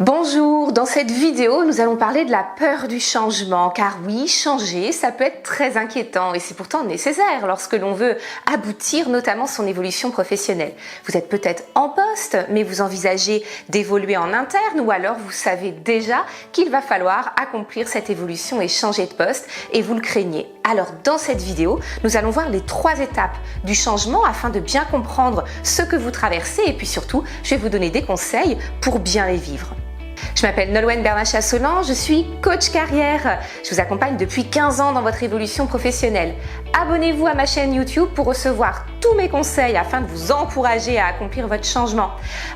Bonjour, dans cette vidéo, nous allons parler de la peur du changement, car oui, changer, ça peut être très inquiétant et c'est pourtant nécessaire lorsque l'on veut aboutir notamment son évolution professionnelle. Vous êtes peut-être en poste, mais vous envisagez d'évoluer en interne ou alors vous savez déjà qu'il va falloir accomplir cette évolution et changer de poste et vous le craignez. Alors dans cette vidéo, nous allons voir les 3 étapes du changement afin de bien comprendre ce que vous traversez et puis surtout, je vais vous donner des conseils pour bien les vivre. Je m'appelle Nolwenn Bernachat-Solan, je suis coach carrière. Je vous accompagne depuis 15 ans dans votre évolution professionnelle. Abonnez-vous à ma chaîne YouTube pour recevoir tous mes conseils afin de vous encourager à accomplir votre changement.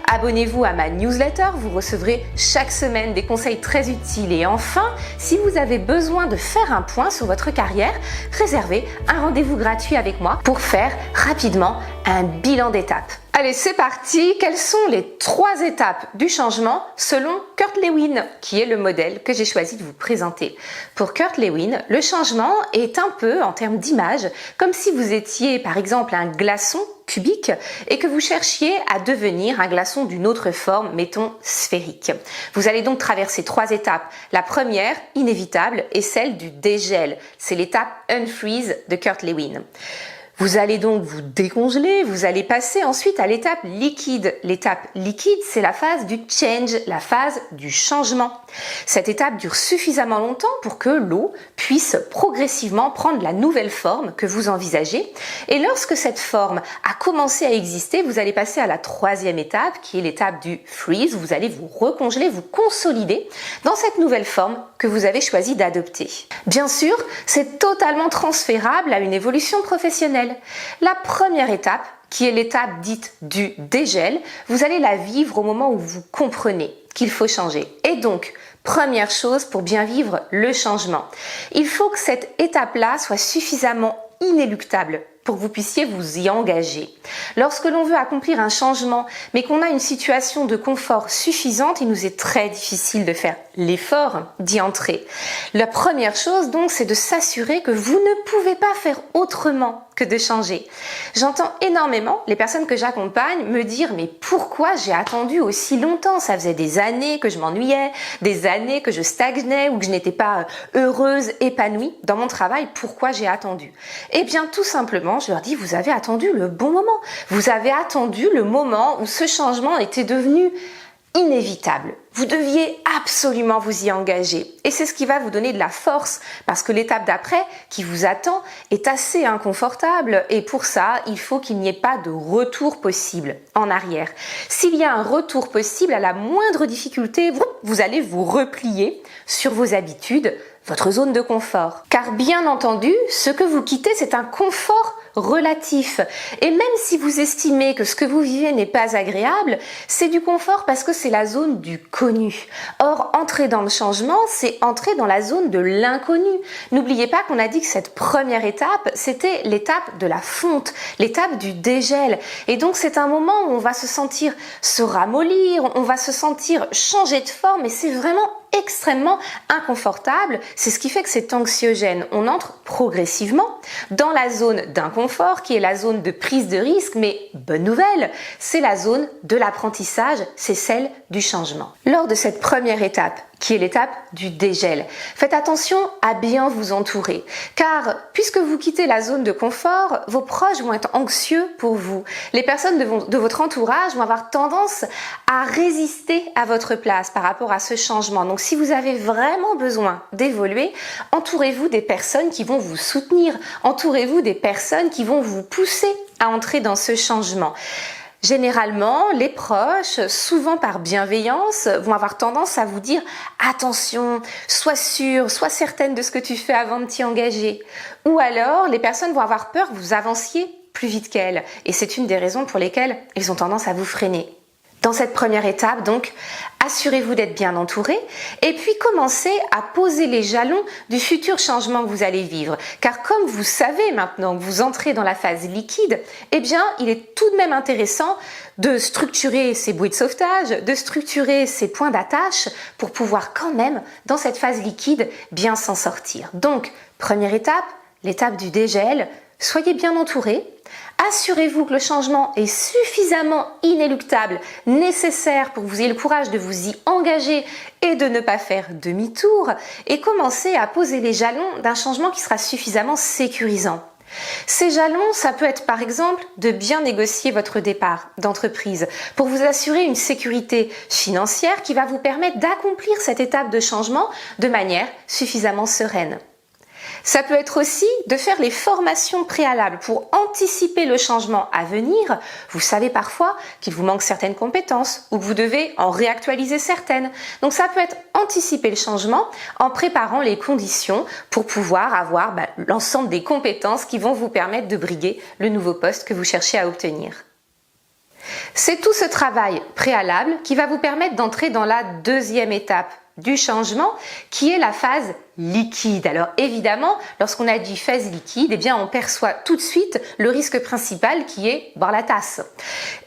Abonnez-vous à ma newsletter, vous recevrez chaque semaine des conseils très utiles. Et enfin, si vous avez besoin de faire un point sur votre carrière, réservez un rendez-vous gratuit avec moi pour faire rapidement un bilan d'étape. Allez, c'est parti. Quelles sont les 3 étapes du changement selon Kurt Lewin, qui est le modèle que j'ai choisi de vous présenter? Pour Kurt Lewin, le changement est un peu, en termes d'image, comme si vous étiez par exemple un glaçon cubique et que vous cherchiez à devenir un glaçon d'une autre forme, mettons sphérique. Vous allez donc traverser 3 étapes. La première, inévitable, est celle du dégel. C'est l'étape Unfreeze de Kurt Lewin. Vous allez donc vous décongeler, vous allez passer ensuite à l'étape liquide. L'étape liquide, c'est la phase du change, la phase du changement. Cette étape dure suffisamment longtemps pour que l'eau puisse progressivement prendre la nouvelle forme que vous envisagez. Et lorsque cette forme a commencé à exister, vous allez passer à la 3e étape, qui est l'étape du freeze. Vous allez vous recongeler, vous consolider dans cette nouvelle forme que vous avez choisi d'adopter. Bien sûr, c'est totalement transférable à une évolution professionnelle. La première étape, qui est l'étape dite du dégel, vous allez la vivre au moment où vous comprenez qu'il faut changer. Et donc, première chose pour bien vivre le changement, il faut que cette étape-là soit suffisamment inéluctable pour que vous puissiez vous y engager. Lorsque l'on veut accomplir un changement, mais qu'on a une situation de confort suffisante, il nous est très difficile de faire l'effort d'y entrer. La première chose donc, c'est de s'assurer que vous ne pouvez pas faire autrement que de changer. J'entends énormément les personnes que j'accompagne me dire « mais pourquoi j'ai attendu aussi longtemps? Ça faisait des années que je m'ennuyais, des années que je stagnais ou que je n'étais pas heureuse, épanouie dans mon travail. Pourquoi j'ai attendu ?» Eh bien tout simplement, je leur dis « vous avez attendu le bon moment. Vous avez attendu le moment où ce changement était devenu inévitable. Vous deviez absolument vous y engager. Et c'est ce qui va vous donner de la force parce que l'étape d'après qui vous attend est assez inconfortable et pour ça, il faut qu'il n'y ait pas de retour possible en arrière. S'il y a un retour possible, à la moindre difficulté, vous allez vous replier sur vos habitudes, votre zone de confort. Car bien entendu, ce que vous quittez, c'est un confort relatif. Et même si vous estimez que ce que vous vivez n'est pas agréable, c'est du confort parce que c'est la zone du connu. Or, entrer dans le changement, c'est entrer dans la zone de l'inconnu. N'oubliez pas qu'on a dit que cette première étape, c'était l'étape de la fonte, l'étape du dégel. Et donc, c'est un moment où on va se sentir se ramollir, on va se sentir changer de forme et c'est vraiment extrêmement inconfortable. C'est ce qui fait que c'est anxiogène. On entre progressivement dans la zone d'inconfort qui est la zone de prise de risque, mais bonne nouvelle, c'est la zone de l'apprentissage, c'est celle du changement. Lors de cette première étape, qui est l'étape du dégel, faites attention à bien vous entourer, car puisque vous quittez la zone de confort, vos proches vont être anxieux pour vous. Les personnes de votre entourage vont avoir tendance à résister à votre place par rapport à ce changement. Donc si vous avez vraiment besoin d'évoluer, entourez-vous des personnes qui vont vous soutenir, entourez-vous des personnes qui vont vous pousser à entrer dans ce changement. Généralement, les proches, souvent par bienveillance, vont avoir tendance à vous dire « Attention, sois sûre, sois certaine de ce que tu fais avant de t'y engager ». Ou alors, les personnes vont avoir peur que vous avanciez plus vite qu'elles. Et c'est une des raisons pour lesquelles ils ont tendance à vous freiner. Dans cette première étape, donc, assurez-vous d'être bien entouré et puis commencez à poser les jalons du futur changement que vous allez vivre. Car comme vous savez maintenant que vous entrez dans la phase liquide, eh bien, il est tout de même intéressant de structurer ces bouées de sauvetage, de structurer ces points d'attache pour pouvoir quand même, dans cette phase liquide, bien s'en sortir. Donc, première étape, l'étape du dégel, soyez bien entouré. Assurez-vous que le changement est suffisamment inéluctable, nécessaire pour que vous ayez le courage de vous y engager et de ne pas faire demi-tour, et commencez à poser les jalons d'un changement qui sera suffisamment sécurisant. Ces jalons, ça peut être par exemple de bien négocier votre départ d'entreprise pour vous assurer une sécurité financière qui va vous permettre d'accomplir cette étape de changement de manière suffisamment sereine. Ça peut être aussi de faire les formations préalables pour anticiper le changement à venir. Vous savez parfois qu'il vous manque certaines compétences ou que vous devez en réactualiser certaines. Donc ça peut être anticiper le changement en préparant les conditions pour pouvoir avoir l'ensemble des compétences qui vont vous permettre de briguer le nouveau poste que vous cherchez à obtenir. C'est tout ce travail préalable qui va vous permettre d'entrer dans la deuxième étape du changement, qui est la phase liquide. Alors évidemment, lorsqu'on a dit phase liquide, eh bien on perçoit tout de suite le risque principal qui est boire la tasse.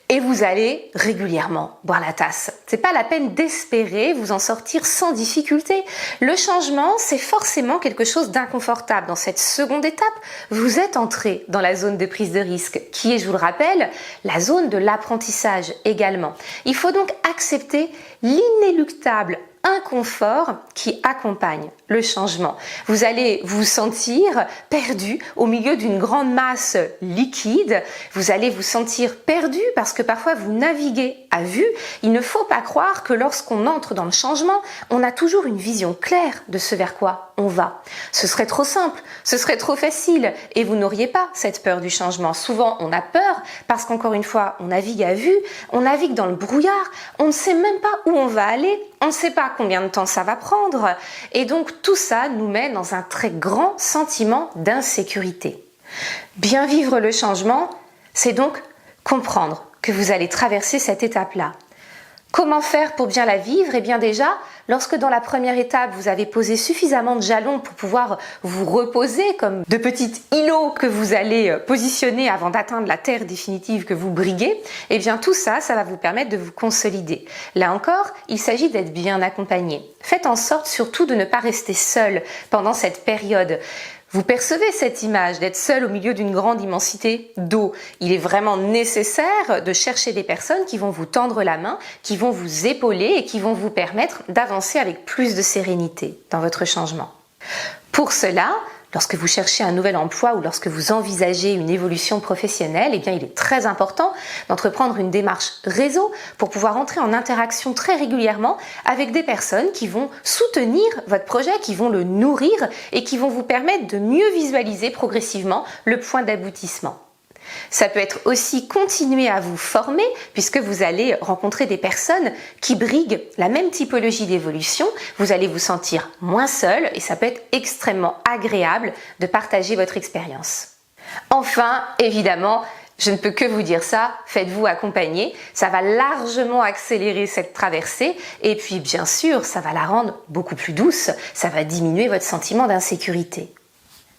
Et vous allez régulièrement boire la tasse. C'est pas la peine d'espérer vous en sortir sans difficulté. Le changement, c'est forcément quelque chose d'inconfortable. Dans cette seconde étape, vous êtes entré dans la zone de prise de risque, qui est, je vous le rappelle, la zone de l'apprentissage également. Il faut donc accepter l'inéluctable inconfort qui accompagne le changement. Vous allez vous sentir perdu au milieu d'une grande masse liquide. Vous allez vous sentir perdu parce que parfois vous naviguez à vue. Il ne faut pas croire que lorsqu'on entre dans le changement, on a toujours une vision claire de ce vers quoi on va. Ce serait trop simple, ce serait trop facile et vous n'auriez pas cette peur du changement. Souvent, on a peur parce qu'encore une fois, on navigue à vue, on navigue dans le brouillard, on ne sait même pas où on va aller, on ne sait pas combien de temps ça va prendre et donc tout ça nous met dans un très grand sentiment d'insécurité. Bien vivre le changement, c'est donc comprendre que vous allez traverser cette étape-là. Comment faire pour bien la vivre? Eh bien déjà, lorsque dans la première étape, vous avez posé suffisamment de jalons pour pouvoir vous reposer comme de petits îlots que vous allez positionner avant d'atteindre la terre définitive que vous briguez, eh bien tout ça, ça va vous permettre de vous consolider. Là encore, il s'agit d'être bien accompagné. Faites en sorte surtout de ne pas rester seul pendant cette période. Vous percevez cette image d'être seul au milieu d'une grande immensité d'eau. Il est vraiment nécessaire de chercher des personnes qui vont vous tendre la main, qui vont vous épauler et qui vont vous permettre d'avancer avec plus de sérénité dans votre changement. Pour cela, lorsque vous cherchez un nouvel emploi ou lorsque vous envisagez une évolution professionnelle, eh bien, il est très important d'entreprendre une démarche réseau pour pouvoir entrer en interaction très régulièrement avec des personnes qui vont soutenir votre projet, qui vont le nourrir et qui vont vous permettre de mieux visualiser progressivement le point d'aboutissement. Ça peut être aussi continuer à vous former puisque vous allez rencontrer des personnes qui briguent la même typologie d'évolution. Vous allez vous sentir moins seul et ça peut être extrêmement agréable de partager votre expérience. Enfin, évidemment, je ne peux que vous dire ça, faites-vous accompagner, ça va largement accélérer cette traversée et puis bien sûr, ça va la rendre beaucoup plus douce, ça va diminuer votre sentiment d'insécurité.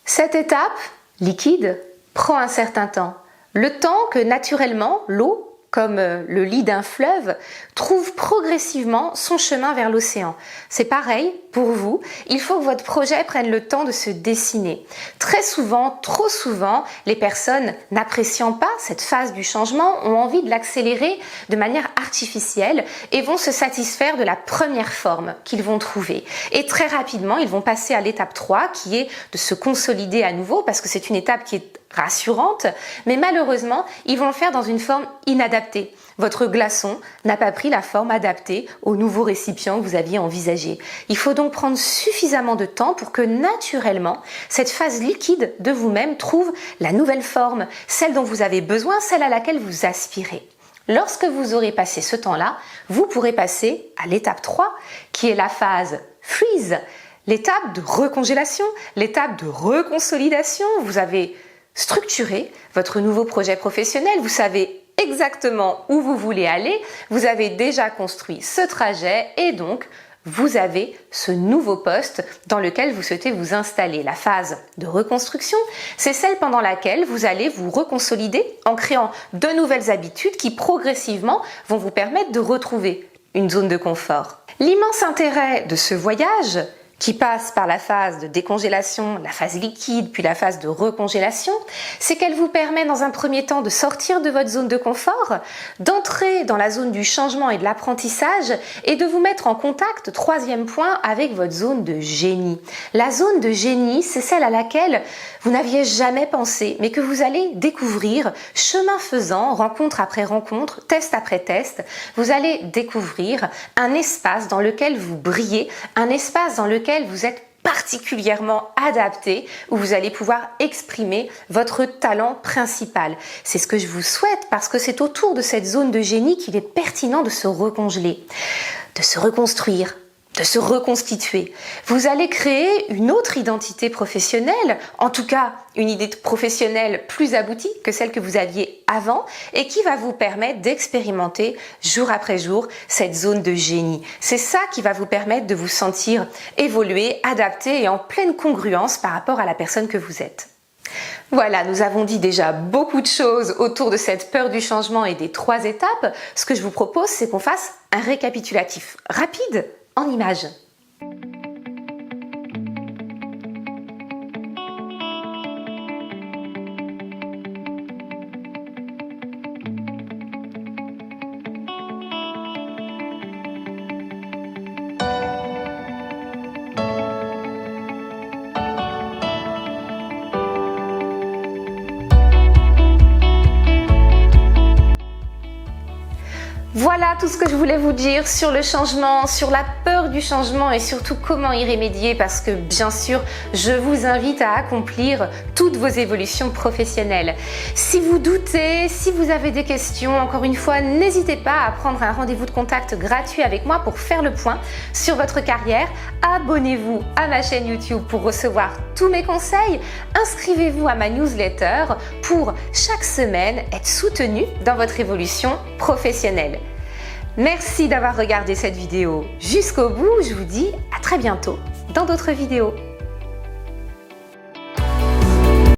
Cette étape, liquide, prend un certain temps. Le temps que naturellement l'eau, comme le lit d'un fleuve, trouve progressivement son chemin vers l'océan. C'est pareil pour vous, il faut que votre projet prenne le temps de se dessiner. Très souvent, trop souvent, les personnes n'appréciant pas cette phase du changement ont envie de l'accélérer de manière artificielle et vont se satisfaire de la première forme qu'ils vont trouver. Et très rapidement, ils vont passer à l'étape 3 qui est de se consolider à nouveau parce que c'est une étape qui est rassurante, mais malheureusement, ils vont le faire dans une forme inadaptée. Votre glaçon n'a pas pris la forme adaptée au nouveau récipient que vous aviez envisagé. Il faut donc prendre suffisamment de temps pour que naturellement, cette phase liquide de vous-même trouve la nouvelle forme, celle dont vous avez besoin, celle à laquelle vous aspirez. Lorsque vous aurez passé ce temps-là, vous pourrez passer à l'étape 3, qui est la phase freeze, l'étape de recongélation, l'étape de reconsolidation. Vous avez structuré votre nouveau projet professionnel, vous savez exactement où vous voulez aller, vous avez déjà construit ce trajet et donc vous avez ce nouveau poste dans lequel vous souhaitez vous installer. La phase de reconstruction, c'est celle pendant laquelle vous allez vous reconsolider en créant de nouvelles habitudes qui progressivement vont vous permettre de retrouver une zone de confort. L'immense intérêt de ce voyage, qui passe par la phase de décongélation, la phase liquide, puis la phase de recongélation, c'est qu'elle vous permet dans un premier temps de sortir de votre zone de confort, d'entrer dans la zone du changement et de l'apprentissage et de vous mettre en contact, troisième point, avec votre zone de génie. La zone de génie, c'est celle à laquelle vous n'aviez jamais pensé, mais que vous allez découvrir chemin faisant, rencontre après rencontre, test après test. Vous allez découvrir un espace dans lequel vous brillez, un espace dans lequel vous êtes particulièrement adapté, où vous allez pouvoir exprimer votre talent principal. C'est ce que je vous souhaite parce que c'est autour de cette zone de génie qu'il est pertinent de se recongeler, de se reconstruire, de se reconstituer. Vous allez créer une autre identité professionnelle, en tout cas une idée professionnelle plus aboutie que celle que vous aviez avant et qui va vous permettre d'expérimenter jour après jour cette zone de génie. C'est ça qui va vous permettre de vous sentir évoluer, adapté et en pleine congruence par rapport à la personne que vous êtes. Voilà, nous avons dit déjà beaucoup de choses autour de cette peur du changement et des 3 étapes. Ce que je vous propose, c'est qu'on fasse un récapitulatif rapide en images. Voilà tout ce que je voulais vous dire sur le changement, sur la peur du changement et surtout comment y remédier parce que bien sûr, je vous invite à accomplir toutes vos évolutions professionnelles. Si vous doutez, si vous avez des questions, encore une fois, n'hésitez pas à prendre un rendez-vous de contact gratuit avec moi pour faire le point sur votre carrière. Abonnez-vous à ma chaîne YouTube pour recevoir tous mes conseils. Inscrivez-vous à ma newsletter pour chaque semaine être soutenu dans votre évolution professionnelle. Merci d'avoir regardé cette vidéo jusqu'au bout. Je vous dis à très bientôt dans d'autres vidéos.